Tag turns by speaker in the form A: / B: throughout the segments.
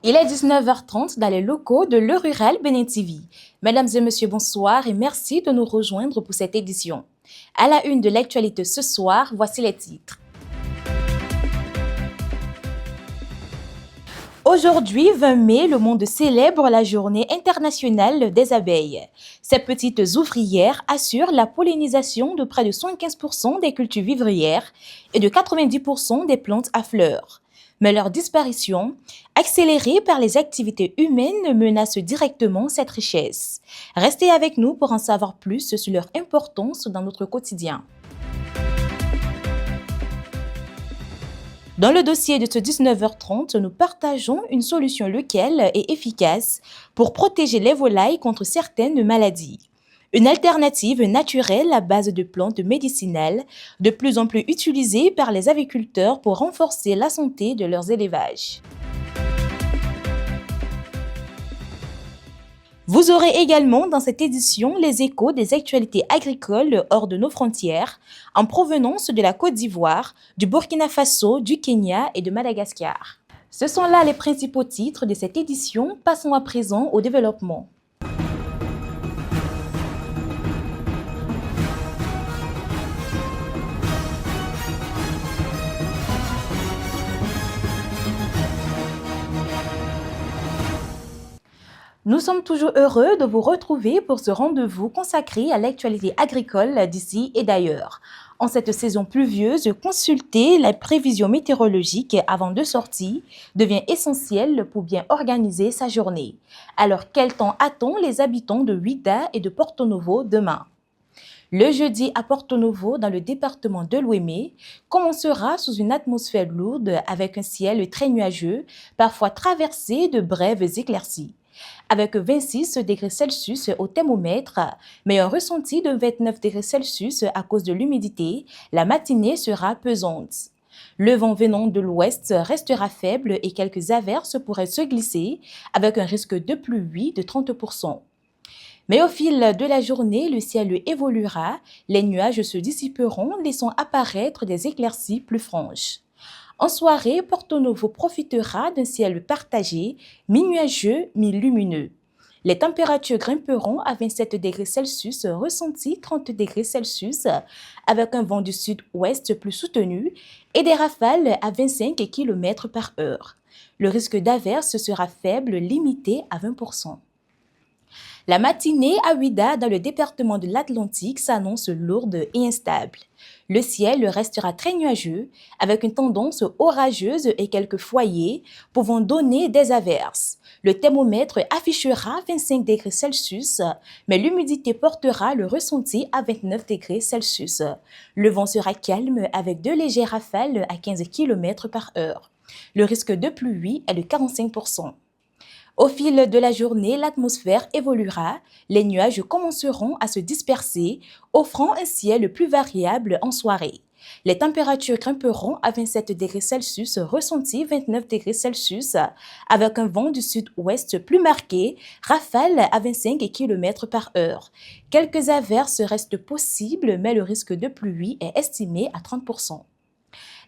A: Il est 19h30 dans les locaux de Le Rural Bénin TV. Mesdames et messieurs, bonsoir et merci de nous rejoindre pour cette édition. À la une de l'actualité ce soir, voici les titres. Aujourd'hui, 20 mai, le monde célèbre la journée internationale des abeilles. Ces petites ouvrières assurent la pollinisation de près de 75% des cultures vivrières et de 90% des plantes à fleurs. Mais leur disparition, accélérée par les activités humaines, menace directement cette richesse. Restez avec nous pour en savoir plus sur leur importance dans notre quotidien. Dans le dossier de ce 19h30, nous partageons une solution locale et efficace pour protéger les volailles contre certaines maladies. Une alternative naturelle à base de plantes médicinales, de plus en plus utilisée par les aviculteurs pour renforcer la santé de leurs élevages. Vous aurez également dans cette édition les échos des actualités agricoles hors de nos frontières, en provenance de la Côte d'Ivoire, du Burkina Faso, du Kenya et de Madagascar. Ce sont là les principaux titres de cette édition. Passons à présent au développement. Nous sommes toujours heureux de vous retrouver pour ce rendez-vous consacré à l'actualité agricole d'ici et d'ailleurs. En cette saison pluvieuse, consulter les prévisions météorologiques avant de sortir devient essentiel pour bien organiser sa journée. Alors, quel temps attend les habitants de Ouidah et de Porto Novo demain? Le jeudi à Porto Novo, dans le département de l'Ouémé, commencera sous une atmosphère lourde avec un ciel très nuageux, parfois traversé de brèves éclaircies. Avec 26 degrés Celsius au thermomètre, mais un ressenti de 29 degrés Celsius à cause de l'humidité, la matinée sera pesante. Le vent venant de l'ouest restera faible et quelques averses pourraient se glisser avec un risque de pluie de 30%. Mais au fil de la journée, le ciel évoluera, les nuages se dissiperont, laissant apparaître des éclaircies plus franches. En soirée, Porto Novo profitera d'un ciel partagé, mi-nuageux, mi-lumineux. Les températures grimperont à 27 degrés Celsius, ressenti 30 degrés Celsius, avec un vent du sud-ouest plus soutenu et des rafales à 25 km par heure. Le risque d'averse sera faible, limité à 20%. La matinée à Ouidah, dans le département de l'Atlantique, s'annonce lourde et instable. Le ciel restera très nuageux, avec une tendance orageuse et quelques foyers pouvant donner des averses. Le thermomètre affichera 25 degrés Celsius, mais l'humidité portera le ressenti à 29 degrés Celsius. Le vent sera calme avec de légères rafales à 15 km par heure. Le risque de pluie est de 45%. Au fil de la journée, l'atmosphère évoluera, les nuages commenceront à se disperser, offrant un ciel plus variable en soirée. Les températures grimperont à 27 degrés Celsius, ressenti 29 degrés Celsius, avec un vent du sud-ouest plus marqué, rafale à 25 km par heure. Quelques averses restent possibles, mais le risque de pluie est estimé à 30%.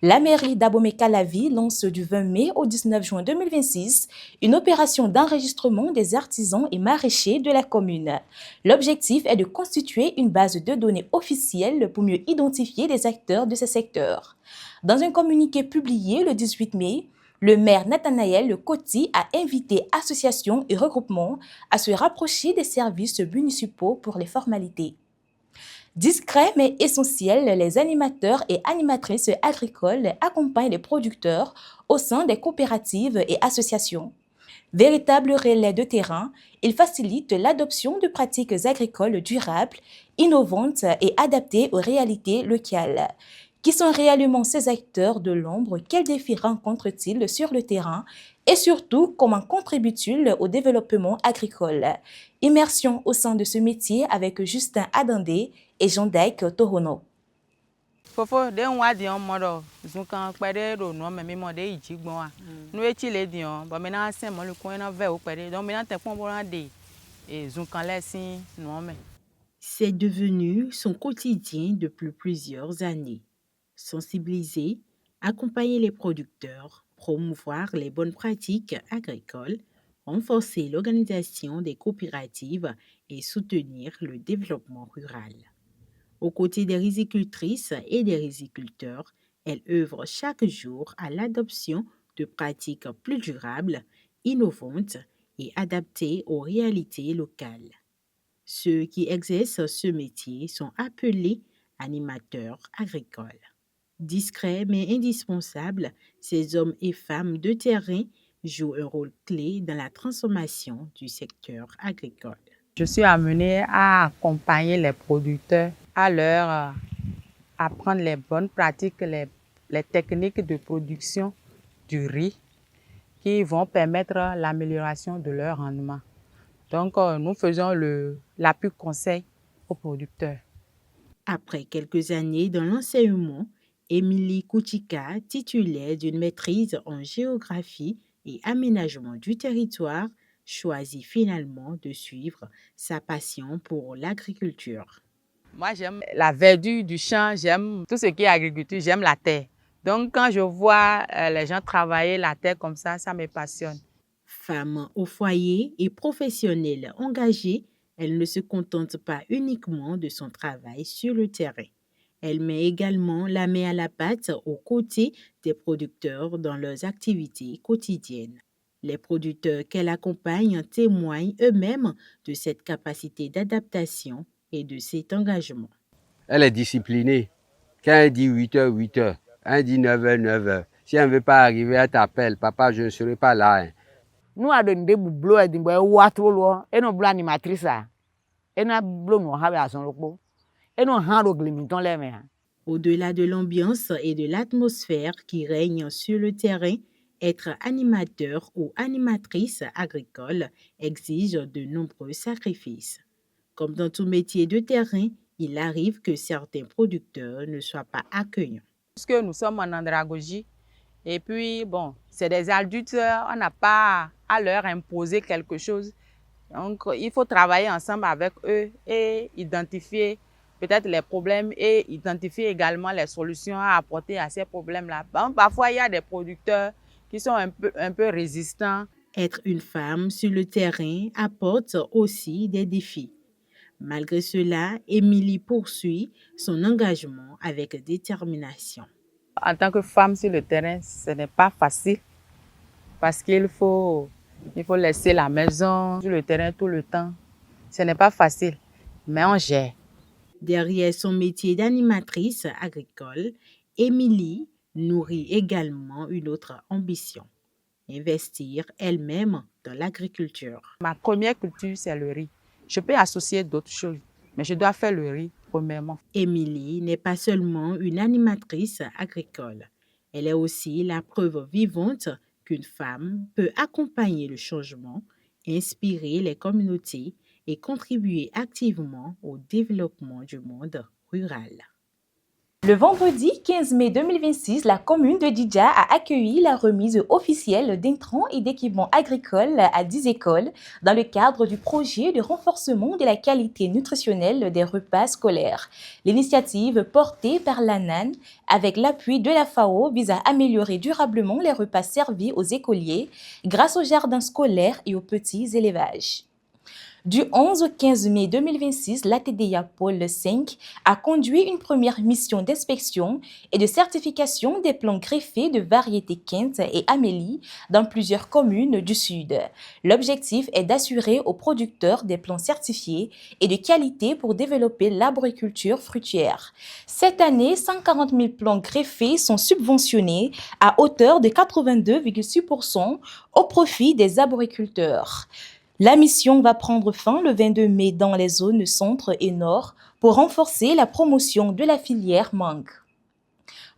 A: La mairie d'Abomey-Calavi lance du 20 mai au 19 juin 2026 une opération d'enregistrement des artisans et maraîchers de la commune. L'objectif est de constituer une base de données officielle pour mieux identifier les acteurs de ce secteur. Dans un communiqué publié le 18 mai, le maire Nathanaël Coty a invité associations et regroupements à se rapprocher des services municipaux pour les formalités. Discrets mais essentiels, les animateurs et animatrices agricoles accompagnent les producteurs au sein des coopératives et associations. Véritables relais de terrain, ils facilitent l'adoption de pratiques agricoles durables, innovantes et adaptées aux réalités locales. Qui sont réellement ces acteurs de l'ombre? Quels défis rencontrent-ils sur le terrain? Et surtout, comment contribuent-ils au développement agricole? Immersion au sein de ce métier avec Justin Adandé et Jean-Daik Tohono.
B: Fofo de un wadion modo zunkan pede do no me mo de ijigbon wa nu echi le dion bo me na sen mo lu ko na ve o pede donc me na te pon bo na de et zunkan lesin no me.
C: C'est devenu son quotidien depuis plusieurs années. Sensibiliser, accompagner les producteurs, promouvoir les bonnes pratiques agricoles, renforcer l'organisation des coopératives et soutenir le développement rural. Aux côtés des rizicultrices et des riziculteurs, elle œuvre chaque jour à l'adoption de pratiques plus durables, innovantes et adaptées aux réalités locales. Ceux qui exercent ce métier sont appelés animateurs agricoles. Discrets mais indispensables, ces hommes et femmes de terrain jouent un rôle clé dans la transformation du secteur agricole.
B: Je suis amenée à accompagner les producteurs, à leur apprendre les bonnes pratiques, les techniques de production du riz qui vont permettre l'amélioration de leur rendement. Donc, nous faisons l'appui conseil aux producteurs.
C: Après quelques années dans l'enseignement, Émilie Kouchika, titulaire d'une maîtrise en géographie et aménagement du territoire, choisit finalement de suivre sa passion pour l'agriculture.
B: Moi, j'aime la verdure du champ, j'aime tout ce qui est agriculture, j'aime la terre. Donc, quand je vois les gens travailler la terre comme ça me passionne.
C: Femme au foyer et professionnelle engagée, elle ne se contente pas uniquement de son travail sur le terrain. Elle met également la main à la pâte aux côtés des producteurs dans leurs activités quotidiennes. Les producteurs qu'elle accompagne témoignent eux-mêmes de cette capacité d'adaptation et de cet engagement.
D: Elle est disciplinée. Quand elle dit 8h, 8h. Elle dit 9h, 9h. Si elle ne veut pas arriver, elle t'appelle. Papa, je ne serai pas là. Hein.
E: Nous avons des boulots et des boulots et nous avons animatrice. Et nous avons
C: Au-delà de l'ambiance et de l'atmosphère qui règne sur le terrain, être animateur ou animatrice agricole exige de nombreux sacrifices. Comme dans tout métier de terrain, il arrive que certains producteurs ne soient pas accueillants.
B: Puisque nous sommes en andragogie, et puis bon, c'est des adultes, on n'a pas à leur imposer quelque chose. Donc, il faut travailler ensemble avec eux et identifier peut-être les problèmes et identifier également les solutions à apporter à ces problèmes-là. Parfois, il y a des producteurs qui sont un peu résistants.
C: Être une femme sur le terrain apporte aussi des défis. Malgré cela, Émilie poursuit son engagement avec détermination.
B: En tant que femme sur le terrain, ce n'est pas facile parce qu'il faut laisser la maison sur le terrain tout le temps. Ce n'est pas facile, mais on gère.
C: Derrière son métier d'animatrice agricole, Émilie nourrit également une autre ambition, investir elle-même dans l'agriculture.
B: Ma première culture, c'est le riz. Je peux associer d'autres choses, mais je dois faire le riz premièrement.
C: Émilie n'est pas seulement une animatrice agricole, elle est aussi la preuve vivante qu'une femme peut accompagner le changement, inspirer les communautés et contribuer activement au développement du monde rural.
A: Le vendredi 15 mai 2026, la commune de Didja a accueilli la remise officielle d'intrants et d'équipements agricoles à 10 écoles dans le cadre du projet de renforcement de la qualité nutritionnelle des repas scolaires. L'initiative portée par l'ANAN avec l'appui de la FAO vise à améliorer durablement les repas servis aux écoliers grâce aux jardins scolaires et aux petits élevages. Du 11 au 15 mai 2026, l'ATDIA Pôle 5 a conduit une première mission d'inspection et de certification des plants greffés de variétés Kent et Amélie dans plusieurs communes du Sud. L'objectif est d'assurer aux producteurs des plants certifiés et de qualité pour développer l'arboriculture fruitière. Cette année, 140 000 plants greffés sont subventionnés à hauteur de 82,6% au profit des arboriculteurs. La mission va prendre fin le 22 mai dans les zones centre et nord pour renforcer la promotion de la filière mangue.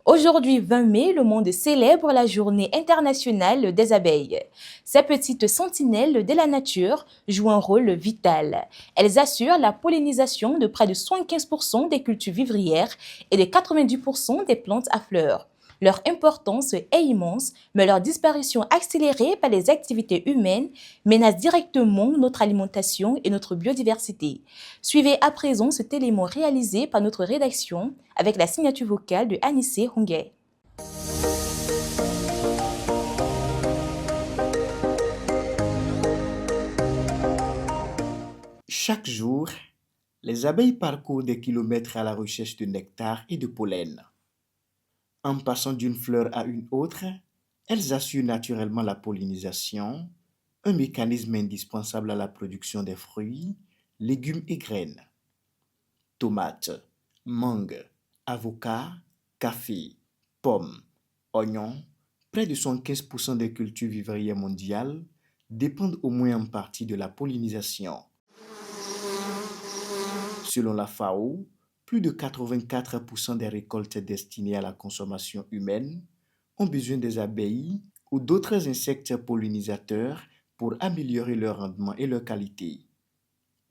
A: Aujourd'hui, 20 mai, le monde célèbre la Journée internationale des abeilles. Ces petites sentinelles de la nature jouent un rôle vital. Elles assurent la pollinisation de près de 75% des cultures vivrières et de 90% des plantes à fleurs. Leur importance est immense, mais leur disparition accélérée par les activités humaines menace directement notre alimentation et notre biodiversité. Suivez à présent cet élément réalisé par notre rédaction avec la signature vocale de Anissé Hongay.
F: Chaque jour, les abeilles parcourent des kilomètres à la recherche de nectar et de pollen. En passant d'une fleur à une autre, elles assurent naturellement la pollinisation, un mécanisme indispensable à la production des fruits, légumes et graines. Tomates, mangues, avocats, café, pommes, oignons, près de 75% des cultures vivrières mondiales dépendent au moins en partie de la pollinisation. Selon la FAO, plus de 84% des récoltes destinées à la consommation humaine ont besoin des abeilles ou d'autres insectes pollinisateurs pour améliorer leur rendement et leur qualité.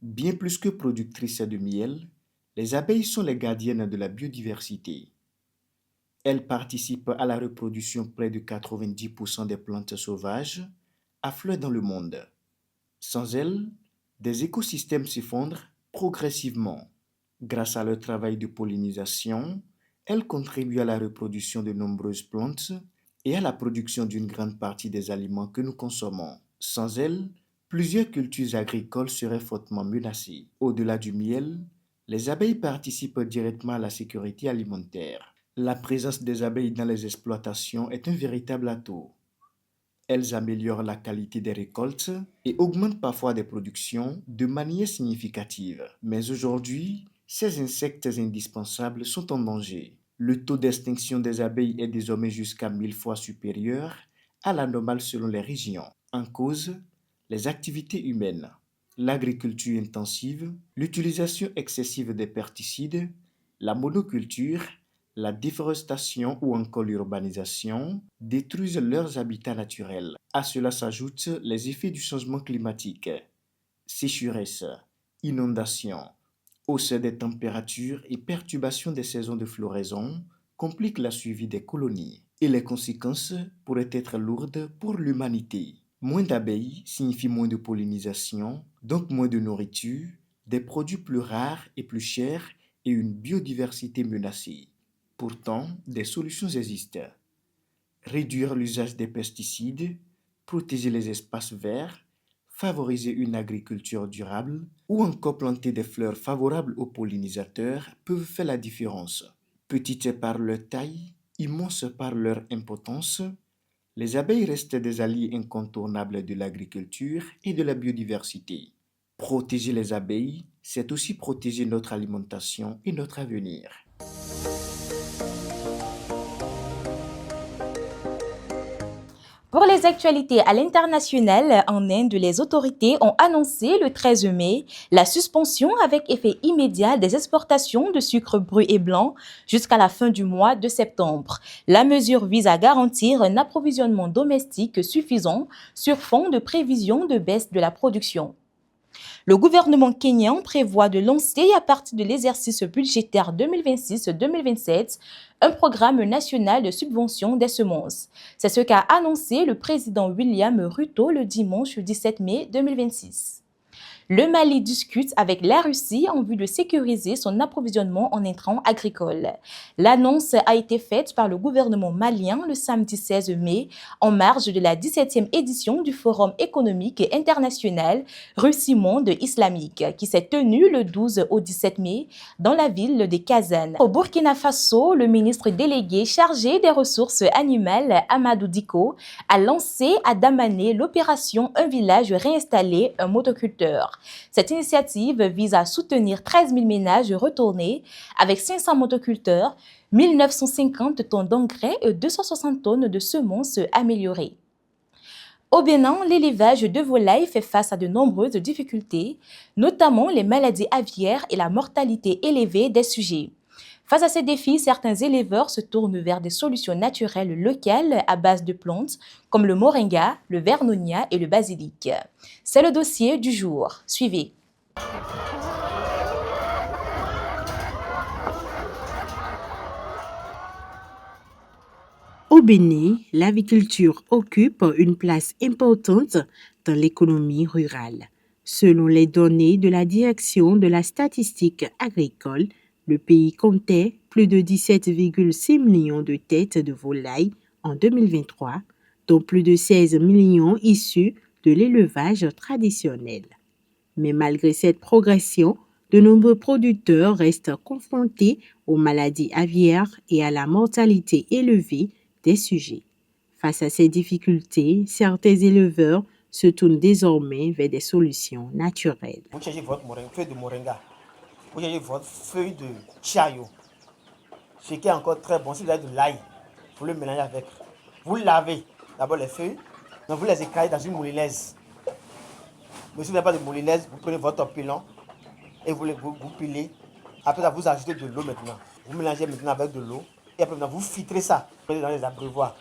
F: Bien plus que productrices de miel, les abeilles sont les gardiennes de la biodiversité. Elles participent à la reproduction près de 90% des plantes sauvages affleurent dans le monde. Sans elles, des écosystèmes s'effondrent progressivement. Grâce à leur travail de pollinisation, elles contribuent à la reproduction de nombreuses plantes et à la production d'une grande partie des aliments que nous consommons. Sans elles, plusieurs cultures agricoles seraient fortement menacées. Au-delà du miel, les abeilles participent directement à la sécurité alimentaire. La présence des abeilles dans les exploitations est un véritable atout. Elles améliorent la qualité des récoltes et augmentent parfois des productions de manière significative. Mais aujourd'hui, ces insectes indispensables sont en danger. Le taux d'extinction des abeilles est désormais jusqu'à 1000 fois supérieur à la normale selon les régions. En cause, les activités humaines, l'agriculture intensive, l'utilisation excessive des pesticides, la monoculture, la déforestation ou encore l'urbanisation détruisent leurs habitats naturels. À cela s'ajoutent les effets du changement climatique, sécheresse, inondations, hausse des températures et perturbation des saisons de floraison compliquent la survie des colonies. Et les conséquences pourraient être lourdes pour l'humanité. Moins d'abeilles signifie moins de pollinisation, donc moins de nourriture, des produits plus rares et plus chers et une biodiversité menacée. Pourtant, des solutions existent. Réduire l'usage des pesticides, protéger les espaces verts, favoriser une agriculture durable ou encore planter des fleurs favorables aux pollinisateurs peuvent faire la différence. Petites par leur taille, immenses par leur importance, les abeilles restent des alliés incontournables de l'agriculture et de la biodiversité. Protéger les abeilles, c'est aussi protéger notre alimentation et notre avenir.
A: Pour les actualités à l'international, en Inde, les autorités ont annoncé le 13 mai la suspension avec effet immédiat des exportations de sucre brut et blanc jusqu'à la fin du mois de septembre. La mesure vise à garantir un approvisionnement domestique suffisant sur fond de prévision de baisse de la production. Le gouvernement kényan prévoit de lancer à partir de l'exercice budgétaire 2026-2027 un programme national de subvention des semences. C'est ce qu'a annoncé le président William Ruto le dimanche 17 mai 2026. Le Mali discute avec la Russie en vue de sécuriser son approvisionnement en intrants agricoles. L'annonce a été faite par le gouvernement malien le samedi 16 mai en marge de la 17e édition du Forum économique international Russie-Monde islamique qui s'est tenu le 12 au 17 mai dans la ville de Kazan. Au Burkina Faso, le ministre délégué chargé des ressources animales Amadou Diko a lancé à Damané l'opération Un village réinstallé, un motoculteur. Cette initiative vise à soutenir 13 000 ménages retournés avec 500 motoculteurs, 1950 tonnes d'engrais et 260 tonnes de semences améliorées. Au Bénin, l'élevage de volailles fait face à de nombreuses difficultés, notamment les maladies aviaires et la mortalité élevée des sujets. Face à ces défis, certains éleveurs se tournent vers des solutions naturelles locales à base de plantes comme le moringa, le vernonia et le basilic. C'est le dossier du jour. Suivez.
C: Au Bénin, l'aviculture occupe une place importante dans l'économie rurale. Selon les données de la Direction de la statistique agricole, le pays comptait plus de 17,6 millions de têtes de volailles en 2023, dont plus de 16 millions issus de l'élevage traditionnel. Mais malgré cette progression, de nombreux producteurs restent confrontés aux maladies aviaires et à la mortalité élevée des sujets. Face à ces difficultés, certains éleveurs se tournent désormais vers des solutions naturelles.
G: Vous cherchez votre feuille de moringa, vous cherchez votre feuille de chayo. Ce qui est encore très bon, si vous avez de l'ail, vous le mélangez avec. Vous lavez d'abord les feuilles, donc vous les écrasez dans une moulinaise. Mais si vous n'avez pas de moulinaise, vous prenez votre pilon et vous pilez. Après ça, vous ajoutez de l'eau maintenant. Vous mélangez maintenant avec de l'eau et après maintenant, vous filtrez ça. Vous mettez dans les abreuvoirs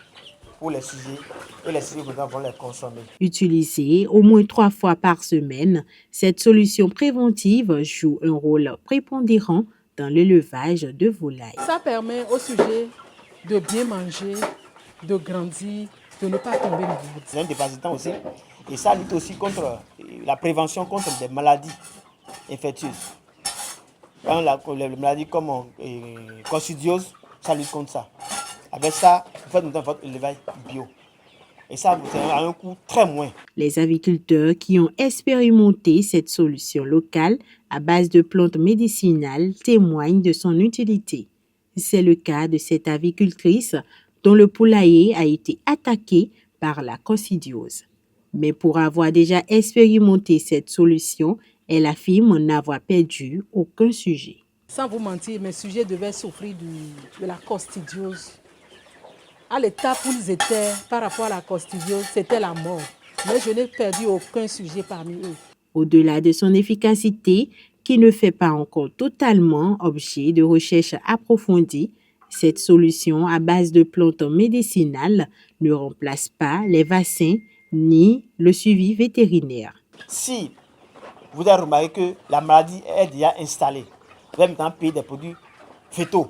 G: pour les sujets et les sujets maintenant vont les consommer.
C: Utilisée au moins 3 fois par semaine, cette solution préventive joue un rôle prépondérant dans l'élevage de volailles.
H: Ça permet au sujet de bien manger, de grandir, de ne pas tomber malade.
G: C'est un déparasitant aussi et ça lutte aussi contre la prévention contre des maladies infectieuses. Les maladies comme coccidiose, ça lutte contre ça. Avec ça, vous faites maintenant votre élevage bio. Et ça, c'est à un coût très moins.
C: Les aviculteurs qui ont expérimenté cette solution locale à base de plantes médicinales témoignent de son utilité. C'est le cas de cette avicultrice dont le poulailler a été attaqué par la coccidiose. Mais pour avoir déjà expérimenté cette solution, elle affirme n'avoir perdu aucun sujet.
H: Sans vous mentir, mes sujets devaient souffrir de la coccidiose. À l'étape où ils étaient par rapport à la coccidiose, c'était la mort. Mais je n'ai perdu aucun sujet parmi eux.
C: Au-delà de son efficacité, qui ne fait pas encore totalement objet de recherche approfondie, cette solution à base de plantes médicinales ne remplace pas les vaccins ni le suivi vétérinaire.
G: Si vous avez remarqué que la maladie est déjà installée, vous allez maintenant payer des produits phyto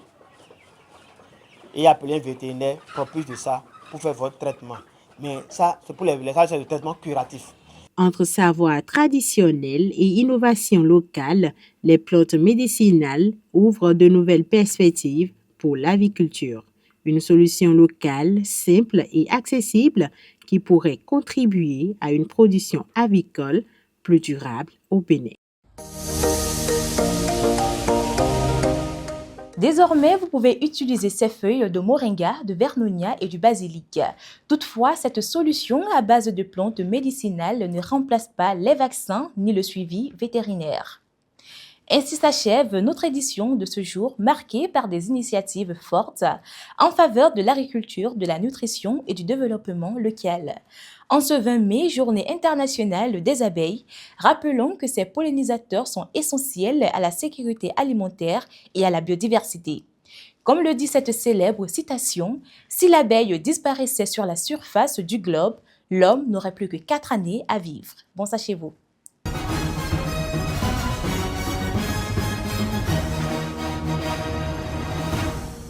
G: et appeler un vétérinaire propice de ça pour faire votre traitement. Mais ça, c'est pour les cas de traitement curatif.
C: Entre savoir traditionnel et innovation locale, les plantes médicinales ouvrent de nouvelles perspectives pour l'aviculture. Une solution locale, simple et accessible qui pourrait contribuer à une production avicole plus durable au Bénin.
A: Désormais, vous pouvez utiliser ces feuilles de moringa, de vernonia et du basilic. Toutefois, cette solution à base de plantes médicinales ne remplace pas les vaccins ni le suivi vétérinaire. Ainsi s'achève notre édition de ce jour marquée par des initiatives fortes en faveur de l'agriculture, de la nutrition et du développement local. En ce 20 mai, journée internationale des abeilles, rappelons que ces pollinisateurs sont essentiels à la sécurité alimentaire et à la biodiversité. Comme le dit cette célèbre citation, « Si l'abeille disparaissait sur la surface du globe, l'homme n'aurait plus que 4 années à vivre. » Bon, sachez-vous.